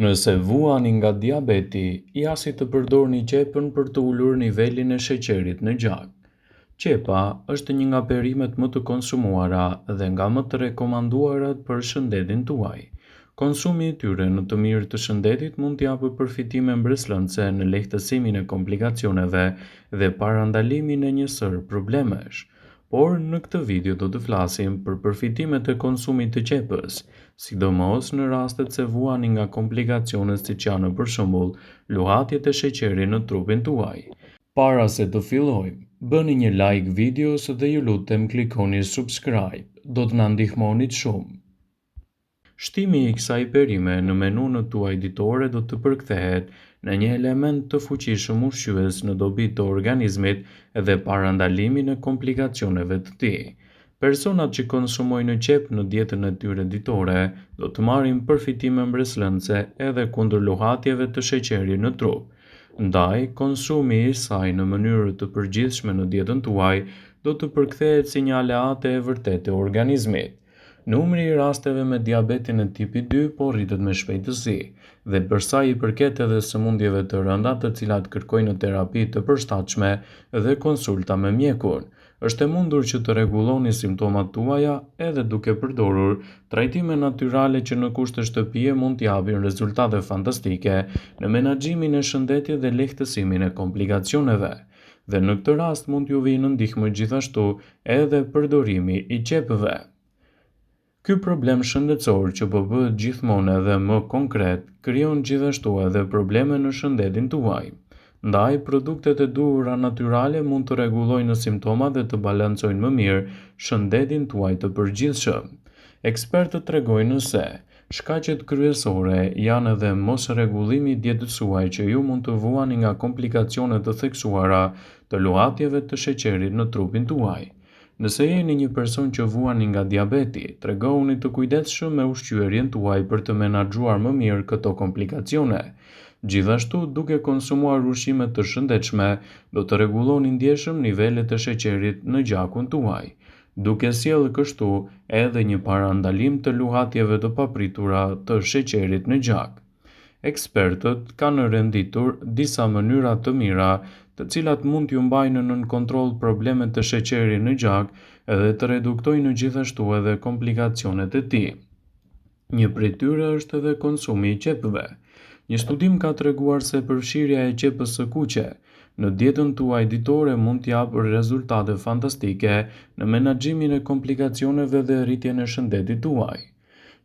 Nëse vuani nga diabeti, jasi të përdorni qepën për të ulur nivelin e sheqerit në gjak. Qepa është një nga perimet më të konsumuara dhe nga më të rekomanduarat për shëndetin tuaj. Konsumi i tyre në të mirë të shëndetit mund t'japë përfitime mbreslëndse në lehtësimin e komplikacioneve dhe parandalimin e një sër problemesh. Por në këtë video do të flasim për përfitimet e konsumit të qepës, sidomos në rastet se vuani nga komplikacionet siç janë për shembull luhatjet e sheqerit në trupin tuaj. Para se të fillojmë, bëni një like videos dhe ju lutem klikoni subscribe, do të na ndihmonit shumë. Shtimi i kësaj perime në menun tuaj ditore do të përkthehet në një element të fuqishëm ushqyes në dobi të organizmit dhe parandalimin e komplikacioneve të tij. Personat që konsumojnë qep në dietën e tyre ditore do të marrin përfitime mbreslëndse edhe kundër luhatjeve të sheqerit në trup. Ndaj, konsumi i saj në mënyrë të përgjithshme në dietën tuaj do të përkthehet si një aleate e vërtetë e organizmit. Numri i rasteve me diabetin e tipi 2 po rritet me shpejtësi, dhe për sa i përket edhe sëmundjeve të rënda të cilat kërkojnë terapi të përshtatshme dhe konsulta me mjekun, është e mundur që të rregulloni simptomat tuaja edhe duke përdorur trajtime natyrale që në kushte shtëpie mund t'japin rezultate fantastike në menaxhimin e shëndetit dhe lehtësimin e komplikacioneve. Dhe në këtë rast mund t'ju vijë në ndihmë gjithashtu edhe përdorimi i qepëve. Ky problem shëndetësor që po bëhet gjithmonë edhe më konkret, krijon gjithashtu edhe probleme në shëndetin tuaj. Ndaj, produktet e duhura natyrale mund të rregullojnë simptomat dhe të balancojnë më mirë shëndetin tuaj të përgjithshëm. Ekspertët tregojnë se shkaqet kryesore janë edhe mosrregullimi i dietës suaj që ju mund të vuani nga komplikacione të theksuara të luhatjeve të sheqerit në trupin tuaj. Nëse jeni një person që vuani nga diabeti, tregoni të kujdesshëm me ushqyerjen tuaj për të menaxhuar më mirë këto komplikacione. Gjithashtu, duke konsumuar ushqime të shëndetshme, do të rregulloni ndjeshëm nivelet e sheqerit në gjakun tuaj, duke sjellë kështu edhe një parandalim të luhatjeve të papritura të sheqerit në gjak. Ekspertët kanë renditur disa mënyra të mira të cilat mund t'ju mbajnë nën kontroll problemet të sheqerit në gjak edhe të reduktojnë gjithashtu edhe komplikacionet e tij. Një prej tyre është edhe konsumi i qepëve. Një studim ka treguar se përfshirja e qepës së kuqe në dietën tuaj ditore mund t'japë rezultate fantastike në menaxhimin e komplikacioneve dhe rritjen e shëndetit tuaj.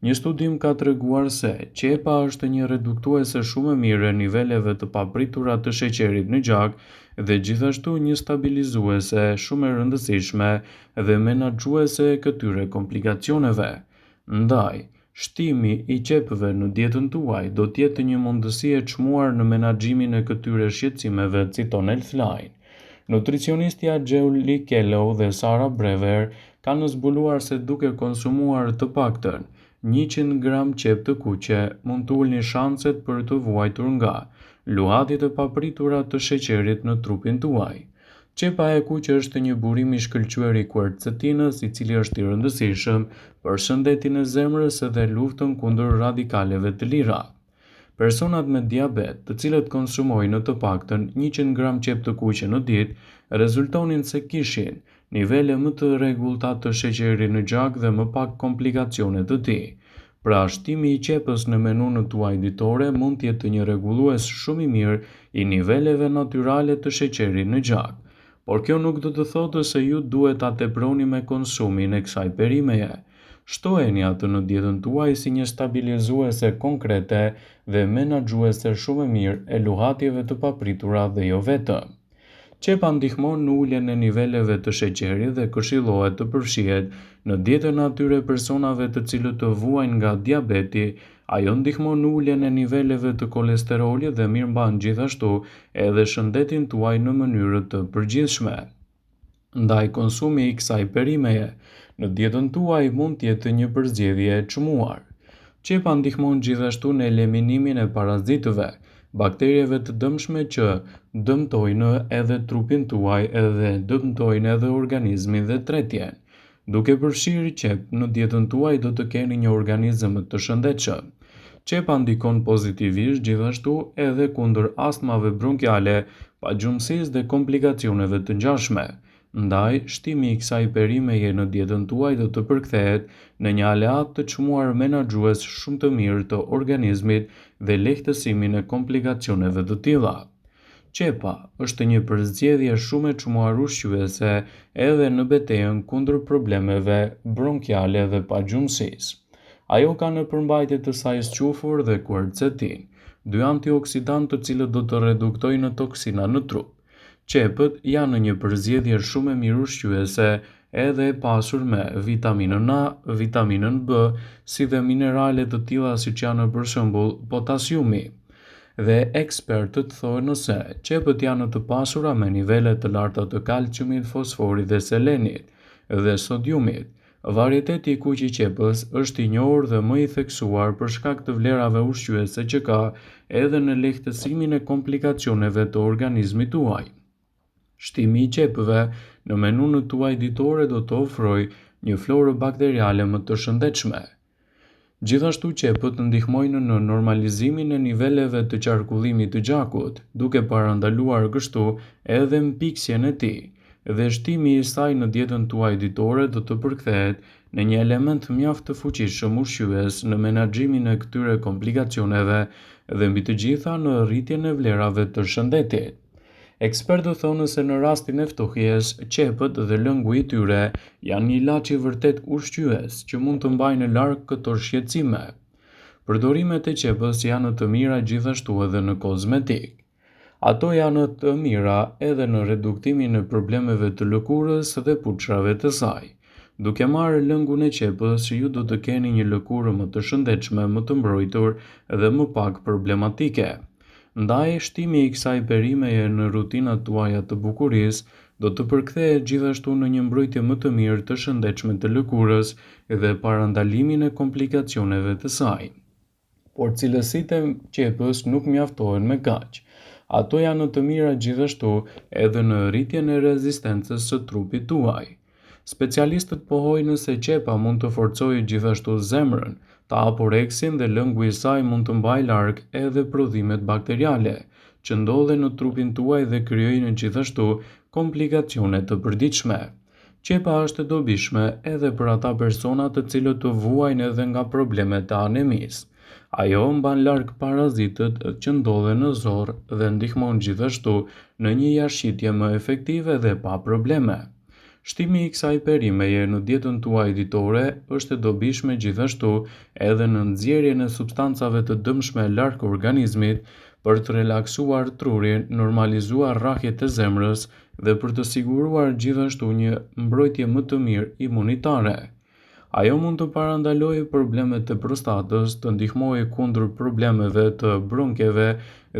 Një studim ka treguar se qepa është një reduktuese shumë e mirë e niveleve të papritura të sheqerit në gjak dhe gjithashtu një stabilizuese shumë e rëndësishme dhe menaxhuese e këtyre komplikacioneve. Ndaj, shtimi i qepëve në dietën tuaj do të jetë një mundësi e çmuar në menaxhimin e këtyre shqetësimeve, citon Healthline. Nutricionistja Julie Kellow dhe Sarah Brewer kanë zbuluar se duke konsumuar të paktën 100 gram qep të kuqe mund të ulni shanset për të vuajtur nga luhatjet e papritura të sheqerit në trupin tuaj. Qepa e kuqe është një burim i shkëlqyer i quercetinës, i cili është i rëndësishëm për shëndetin e zemrës dhe luftën kundër radikaleve të lira. Personat me diabet, të cilët konsumojnë të paktën 100 gram qep të kuqe në ditë, rezultonin se kishin nivele më të rregullta të sheqerit në gjak dhe më pak komplikacione të tij. Pra, shtimi i qepës në menun tuaj ditore mund të jetë një rregullues shumë i mirë i niveleve natyrale të sheqerit në gjak. Por kjo nuk do të thotë se ju duhet ta teproni me konsumin e kësaj perimeje. Shtojeni atë në dietën tuaj si një stabilizuese konkrete dhe menaxhuese shumë e mirë e luhatjeve të papritura dhe jo vetëm. Qepa ndihmon në uljen e niveleve të sheqerit dhe këshillohet të përfshihet në dietën e atyre personave të cilët të vuajnë nga diabeti. Ajo ndihmon në uljen e niveleve të kolesterolit dhe mirëmban gjithashtu edhe shëndetin tuaj në mënyrë të përgjithshme. Ndaj, konsumi i kësaj perimeje në dietën tuaj mund të jetë një përzgjedhje e çmuar. Qepa ndihmon gjithashtu në eliminimin e parazitëve, bakterieve të dëmshme që dëmtojnë edhe trupin tuaj edhe dëmtojnë edhe organizmin dhe tretjen. Duke përfshirë qep në dietën tuaj do të keni një organizëm të shëndetshëm. Qepa ndikon pozitivisht gjithashtu edhe kundër astmave bronkiale, pagjumësisë dhe komplikacioneve të ngjashme. Ndaj, shtimi i kësaj perimeje në dietën tuaj do të përkthehet në një aleat të çmuar menaxhues shumë të mirë të organizmit dhe lehtësimin e komplikacioneve të tilla. Qepa është një përzgjedhje shumë e çmuar ushqyese edhe në betejën kundër problemeve bronkiale dhe pagjumbësisë. Ajo ka në përmbajtje të saj squfur dhe quercetin, dy antioksidantë të cilët do të reduktojnë toksina në trup. Qepët janë një përzgjedhje shumë e mirë ushqyese edhe e pasur me vitaminën A, vitaminën B, si dhe minerale të tilla siç janë për shembull potasiumi. Dhe ekspertët thonë se qepët janë të pasura me nivele të larta të kalciumit, fosforit dhe selenit dhe sodiumit. Varieteti i kuq i qepës është i njohur dhe më i theksuar për shkak të vlerave ushqyese që ka edhe në lehtësimin e komplikacioneve të organizmit tuaj. Shtimi i qepëve në menun tuaj ditore do të ofrojë një florë bakteriale më të shëndetshme. Gjithashtu qepët ndihmojnë në normalizimin e niveleve të qarkullimit të gjakut, duke parandaluar kështu edhe mpiksjen e tij, dhe shtimi i saj në dietën tuaj ditore do të përkthehet në një element mjaft të fuqishëm ushqyes në menaxhimin e këtyre komplikacioneve dhe mbi të gjitha në rritjen e vlerave të shëndetit. Ekspertët thonë se në rastin e ftohjes, qepët dhe lëngu i tyre janë një ilaç i vërtet ushqyes që mund të mbajnë larg këto shqetësime. Përdorimet e qepës janë të mira gjithashtu edhe në kozmetik. Ato janë të mira edhe në reduktimin e problemeve të lëkurës dhe puçrave të saj. Duke marrë lëngun e qepës, ju do të keni një lëkurë më të shëndetshme, më të mbrojtur dhe më pak problematike. Ndaj, shtimi i kësaj perimeje në rutinat tuaja të bukurisë do të përkthehet gjithashtu në një mbrojtje më të mirë të shëndetshme të lëkurës dhe parandalimin e komplikacioneve të saj. Por cilësitë e qepës nuk mjaftojnë me kaq. Ato janë të mira gjithashtu edhe në rritjen e rezistencës së trupit tuaj. Specialistët pohojnë se qepa mund të forcojë gjithashtu zemrën, ta aporeksin dhe lëngu i saj mund të mbajë larg edhe prodhimet bakteriale, që ndodhen në trupin tuaj dhe krijojnë gjithashtu komplikacione të përditshme. Qepa është e dobishme edhe për ata persona të cilët të vuajnë edhe nga problemet e anemisë. Ajo mban larg parazitët që ndodhen në zorr dhe ndihmon gjithashtu në një jashtëqitje më efektive dhe pa probleme. Shtimi i kësaj perimeje në dietën tuaj ditore është e dobishme gjithashtu edhe në nxjerrjen e substancave të dëmshme larg organizmit, për të relaksuar trurin, normalizuar rrahjet e zemrës dhe për të siguruar gjithashtu një mbrojtje më të mirë imunitare. Ajo mund të parandalojë problemet e prostatës, të ndihmojë kundër problemeve të bronkeve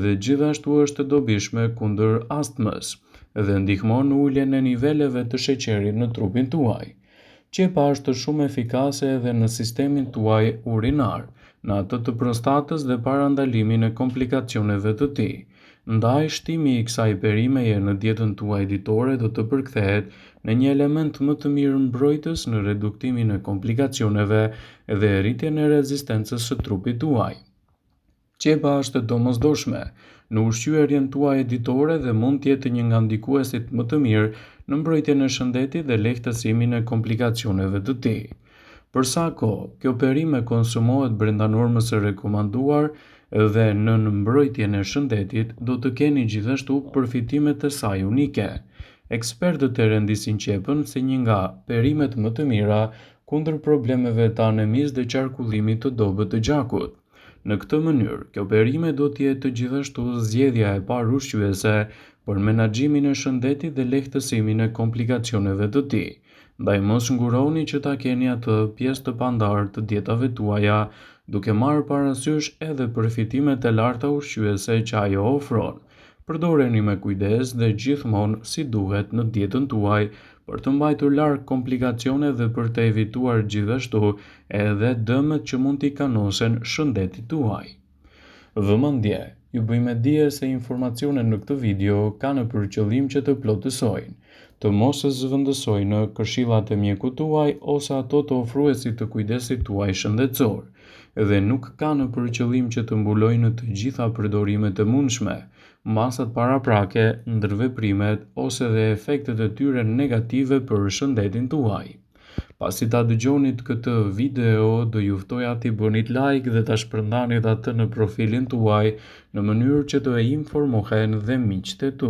dhe gjithashtu është e dobishme kundër astmës dhe ndihmon në uljen e niveleve të sheqerit në trupin tuaj. Qepa është shumë efikase edhe në sistemin tuaj urinar, në atë të prostatës dhe parandalimin e komplikacioneve të tij. Ndaj, shtimi i kësaj perimeje në dietën tuaj ditore do të përkthehet në një element më të mirë mbrojtës në reduktimin e komplikacioneve dhe rritjen e rezistencës së trupit tuaj. Qepa është domosdoshme në ushqyerjen tuaj ditore dhe mund të jetë një nga ndikuesit më të mirë në mbrojtjen e shëndetit dhe lehtësimin e komplikacioneve të tij. Për sa kohë kjo perime konsumohet brenda normës së rekomanduar dhe në mbrojtjen e shëndetit, do të keni gjithashtu përfitimet e saj unike. Ekspertët e rendisin qepën si një nga perimet më të mira kundër problemeve të anemisë dhe qarkullimit të dobët të gjakut. Në këtë mënyrë, kjo perime do të jetë gjithashtu zgjedhja e parë ushqyese për menaxhimin e shëndetit dhe lehtësimin e komplikacioneve të tij. Ndaj mos nguroni që ta keni atë pjesë të pandarë të dietave tuaja, duke marrë parasysh edhe përfitimet e larta ushqyese që ajo ofron. Përdoreni me kujdes dhe gjithmonë si duhet në dietën tuaj për të mbajtur larg komplikacione dhe për të evituar gjithashtu edhe dëmet që mund t'i kanosen shëndetit tuaj. Vëmendje, ju bëjmë dije se informacionet në këtë video kanë për qëllim që të plotësojnë. të mos e zëvendësojnë këshillat e mjekut tuaj ose ato të ofruesit të kujdesit tuaj shëndetësor, dhe nuk kanë për qëllim që të mbulojnë të gjitha përdorimet e mundshme, masat paraprake, ndërveprimet ose dhe efektet e tyre negative për shëndetin tuaj. Pasi ta dëgjonit këtë video, do ju ftoja t'i bënit like dhe ta shpërndanit atë në profilin tuaj në mënyrë që të e informohen dhe miqtë e tu.